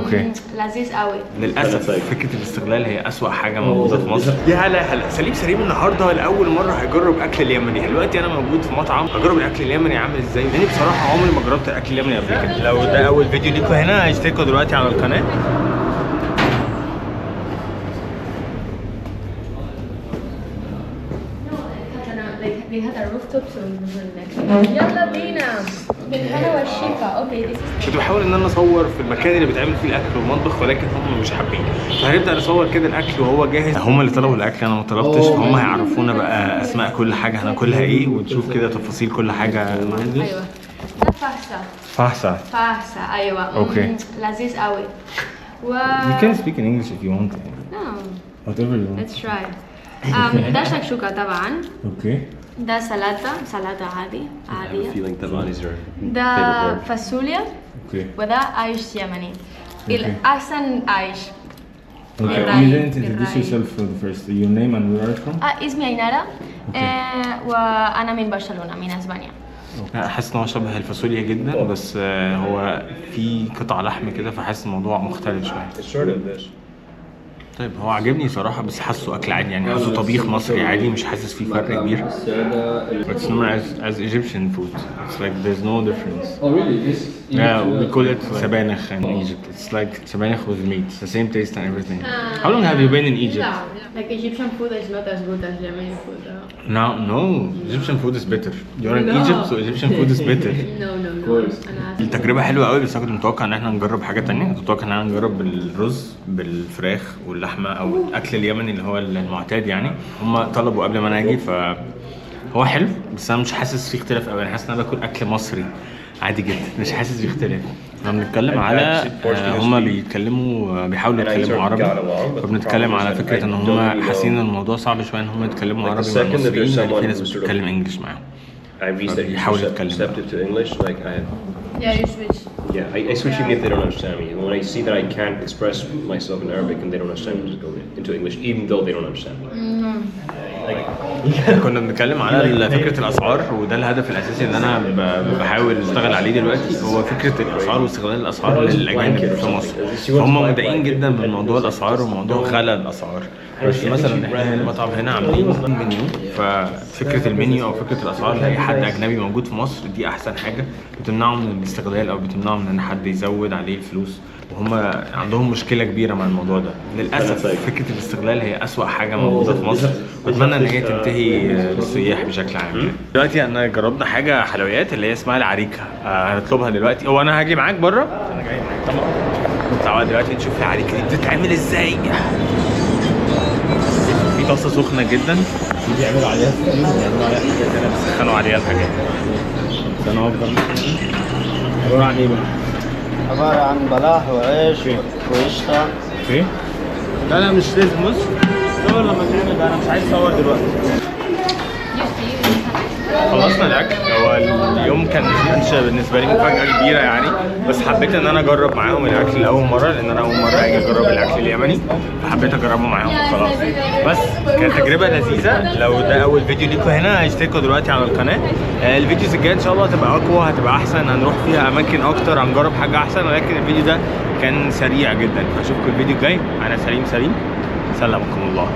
اوكي لذيذ قوي. للاسف فكره الاستغلال هي اسوأ حاجه موجوده في مصر. يا هلا سليم النهارده لاول مره هيجرب اكل اليمني. دلوقتي انا موجود في مطعم هجرب الاكل اليمني عامل ازاي، لاني بصراحه عمري ما جربت الاكل اليمني قبل كده. لو ده اول فيديو ليكم هنا اشتركوا دلوقتي على القناه. They had a rooftop so يلا بينا بالهنا والشفا. اوكي كنت بحاول ان انا اصور في المكان اللي بيتعمل فيه الاكل والمطبخ، ولكن هم مش حابين، فهنبدا نصور كده الاكل وهو جاهز. هم اللي طلبوا الاكل انا ما طلبتش، هم هيعرفونا بقى اسماء كل حاجه هناكلها ايه، ونشوف كده تفاصيل كل حاجه. ايوه فاهسة ايوه. اوكي لذيذ قوي. You can speak in English if you want. No. Whatever you want. Let's try. ده شكشوكة طبعا. اوكي. ده سلطة عادية. ده فاصوليا. اوكي. وده عيش يمني. الأحسن عيش. Okay. You didn't introduce yourself first. Your name and where are you from? اسمي عينارة. وأنا من برشلونة من اسبانيا. حاسس ان هو شبه الفاصوليا جدا، بس هو في قطع لحم كده، فحاسس الموضوع مختلف شويه. طيب هو عجبني صراحه، بس حاسه اكل عادي يعني، حاسه طبيخ مصري عادي، مش حاسس فيه فرق كبير. It's known as Egyptian food. It's like there's no difference. Oh really? Yeah, we call it sabanach in Egypt. It's like sabanach with meat. It's the same taste and everything. How long have you been in Egypt? Like Egyptian food is not as good as Yemeni food. No, Egyptian food is better. You're in Egypt, so Egyptian food is better. No. التجربة حلوة قوي، بس أنا كنت متوقع إن إحنا نجرب حاجة تانية. كنت متوقع إن إحنا نجرب الرز بالفراخ واللحمة أو الأكل اليمني اللي هو المعتاد يعني. هما طلبوا قبل ما أنا أجي، فهو حلو، بس أنا مش حاسس فيه اختلاف قوي. أنا حاسس إن أنا باكل أكل مصري عادي جدا، مش حاسس فيه اختلاف. احنا بنتكلم على هما بيحاولوا يتكلموا عربي، فبنتكلم على فكرة إن هما حاسين إن الموضوع صعب شوية إن هما يتكلموا عربي مع المصريين، لأن في ناس بتتكلم إنجلش معاهم. فبيحاول يتكلم. Yeah, you switch. Yeah, I switch even if they don't understand me. When I see that I can't express myself in Arabic and they don't understand me, just go into English, even though they don't understand me. كنا بنتكلم على فكرة الأسعار، وده الهدف الأساسي اللي أنا بحاول أشتغل عليه دلوقتي، هو فكرة الأسعار واستغلال الأسعار للأجانب في مصر. هم متضايقين جدا من موضوع الأسعار وموضوع غلاء الأسعار. بس مثلا احنا المطعم هنا عاملين منيو، ففكرة المنيو أو فكرة الأسعار لأي حد أجنبي موجود في مصر دي أحسن حاجة بتمنعه من الاستغلال أو بتمنعه من إن حد يزود عليه الفلوس. وهم عندهم مشكلة كبيرة مع الموضوع ده. للأسف فكرة الاستغلال هي أسوأ حاجة موجودة في مصر، وأتمنى إن هي تنتهي للسياح بشكل عام. دلوقتي أنا جربنا حاجة حلويات اللي هي اسمها العريكة، هنطلبها دلوقتي. هو أنا هاجي معاك بره؟ أنا جاي معاك طبعا. تعالى دلوقتي نشوف العريكة دي بتتعمل إزاي. في طاسة سخنة جدا، بيعملوا عليها حاجات هنا، بيسخنوا عليها الحاجات. أنا أفضل عبارة عن إيه بقى؟ عبارة عن بلاح وعيش وقشطة. اوكي. لا مش لازم. بص صور لما تعمل ده، انا مش عايز اصور دلوقتي. خلصنا الاكل. هو اليوم كان بالنسبه لي مفاجاه كبيره يعني، بس حبيت ان انا اجرب معاهم الاكل لاول مره، لان انا اول مره اجي اجرب الاكل اليمني، فحبيت اجربه معاهم خلاص. بس كانت تجربه لذيذه. لو ده اول فيديو ليكم هنا اشتركوا دلوقتي على القناه. الفيديوز الجايه ان شاء الله هتبقى اقوى، هتبقى احسن، هنروح فيها اماكن اكتر، هنجرب حاجه احسن. ولكن الفيديو ده كان سريع جدا، فاشوفكم الفيديو الجاي. انا سليم، سلمكم الله.